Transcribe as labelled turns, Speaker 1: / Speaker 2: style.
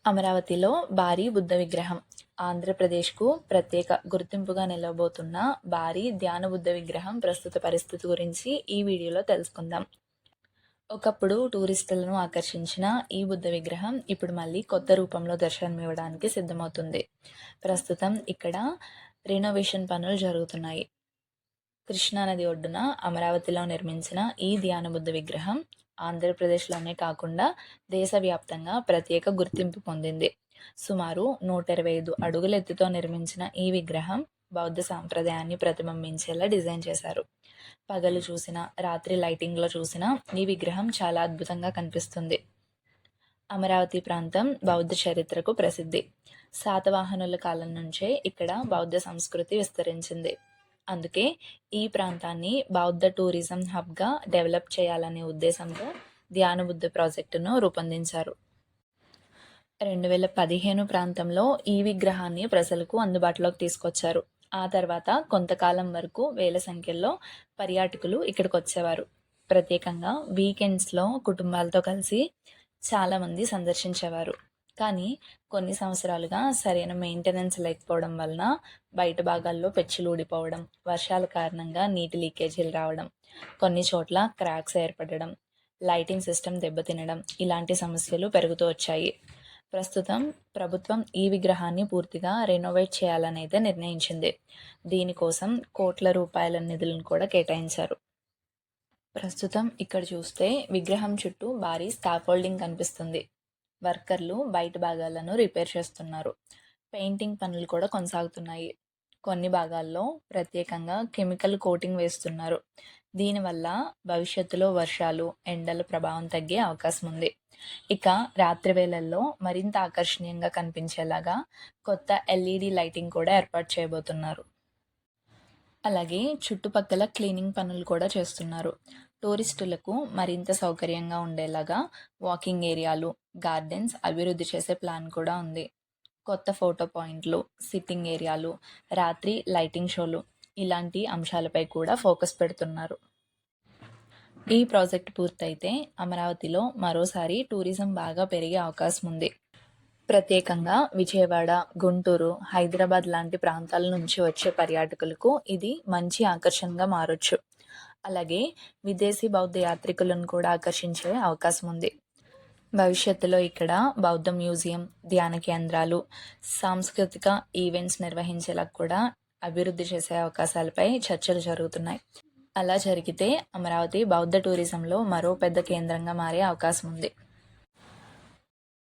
Speaker 1: అమరావతిలో భారీ బుద్ధ విగ్రహం. ఆంధ్రప్రదేశ్కు ప్రత్యేక గుర్తింపుగా నిలవబోతున్న భారీ ధ్యాన బుద్ధ విగ్రహం ప్రస్తుత పరిస్థితి గురించి ఈ వీడియోలో తెలుసుకుందాం. ఒకప్పుడు టూరిస్టులను ఆకర్షించిన ఈ బుద్ధ విగ్రహం ఇప్పుడు మళ్ళీ కొత్త రూపంలో దర్శనమివ్వడానికి సిద్ధమవుతుంది. ప్రస్తుతం ఇక్కడ రెనోవేషన్ పనులు జరుగుతున్నాయి. కృష్ణానది ఒడ్డున అమరావతిలో నిర్మించిన ఈ ధ్యాన బుద్ధ విగ్రహం ఆంధ్రప్రదేశ్లోనే కాకుండా దేశవ్యాప్తంగా ప్రత్యేక గుర్తింపు పొందింది. సుమారు 125 అడుగుల ఎత్తుతో నిర్మించిన ఈ విగ్రహం బౌద్ధ సాంప్రదాయాన్ని ప్రతిబింబించేలా డిజైన్ చేశారు. పగలు చూసినా, రాత్రి లైటింగ్లో చూసినా ఈ విగ్రహం చాలా అద్భుతంగా కనిపిస్తుంది. అమరావతి ప్రాంతం బౌద్ధ చరిత్రకు ప్రసిద్ధి. శాతవాహనుల కాలం నుంచే ఇక్కడ బౌద్ధ సంస్కృతి విస్తరించింది. అందుకే ఈ ప్రాంతాన్ని బౌద్ధ టూరిజం హబ్గా డెవలప్ చేయాలనే ఉద్దేశంతో ధ్యాన బుద్ధ ప్రాజెక్టును రూపొందించారు. 2015 ప్రాంతంలో ఈ విగ్రహాన్ని ప్రజలకు అందుబాటులోకి తీసుకొచ్చారు. ఆ తర్వాత కొంతకాలం వరకు వేల సంఖ్యలో పర్యాటకులు ఇక్కడికి వచ్చేవారు. ప్రత్యేకంగా వీకెండ్స్లో కుటుంబాలతో కలిసి చాలామంది సందర్శించేవారు. కానీ కొన్ని సంవత్సరాలుగా సరైన మెయింటెనెన్స్ లేకపోవడం వలన బయట భాగాల్లో పెచ్చులు ఊడిపోవడం, వర్షాల కారణంగా నీటి లీకేజీలు రావడం, కొన్ని చోట్ల క్రాక్స్ ఏర్పడడం, లైటింగ్ సిస్టమ్ దెబ్బతినడం ఇలాంటి సమస్యలు పెరుగుతూ వచ్చాయి. ప్రస్తుతం ప్రభుత్వం ఈ విగ్రహాన్ని పూర్తిగా రెనోవేట్ చేయాలని అయితే నిర్ణయించింది. దీనికోసం కోట్ల రూపాయల నిధులను కూడా కేటాయించారు. ప్రస్తుతం ఇక్కడ చూస్తే విగ్రహం చుట్టూ భారీ స్కాఫోల్డింగ్ కనిపిస్తుంది. వర్కర్లు బయట భాగాలను రిపేర్ చేస్తున్నారు. పెయింటింగ్ పనులు కూడా కొనసాగుతున్నాయి. కొన్ని భాగాల్లో ప్రత్యేకంగా కెమికల్ కోటింగ్ వేస్తున్నారు. దీనివల్ల భవిష్యత్తులో వర్షాలు, ఎండల ప్రభావం తగ్గే అవకాశం ఉంది. ఇక రాత్రి వేళల్లో మరింత ఆకర్షణీయంగా కనిపించేలాగా కొత్త LED లైటింగ్ కూడా ఏర్పాటు చేయబోతున్నారు. అలాగే చుట్టుపక్కల క్లీనింగ్ పనులు కూడా చేస్తున్నారు. టూరిస్టులకు మరింత సౌకర్యంగా ఉండేలాగా వాకింగ్ ఏరియాలు, గార్డెన్స్ అభివృద్ధి చేసే ప్లాన్ కూడా ఉంది. కొత్త ఫోటో పాయింట్లు, సిట్టింగ్ ఏరియాలు, రాత్రి లైటింగ్ షోలు ఇలాంటి అంశాలపై కూడా ఫోకస్ పెడుతున్నారు. ఈ ప్రాజెక్ట్ పూర్తయితే అమరావతిలో మరోసారి టూరిజం బాగా పెరిగే అవకాశం ఉంది. ప్రత్యేకంగా విజయవాడ, గుంటూరు, హైదరాబాద్ లాంటి ప్రాంతాల నుంచి వచ్చే పర్యాటకులకు ఇది మంచి ఆకర్షణగా మారొచ్చు. అలాగే విదేశీ బౌద్ధ యాత్రికులను కూడా ఆకర్షించే అవకాశం ఉంది. భవిష్యత్తులో ఇక్కడ బౌద్ధ మ్యూజియం, ధ్యాన కేంద్రాలు, సాంస్కృతిక ఈవెంట్స్ నిర్వహించేలా కూడా అభివృద్ధి చేసే అవకాశాలపై చర్చలు జరుగుతున్నాయి. అలా జరిగితే అమరావతి బౌద్ధ టూరిజంలో మరో పెద్ద కేంద్రంగా మారే అవకాశం ఉంది.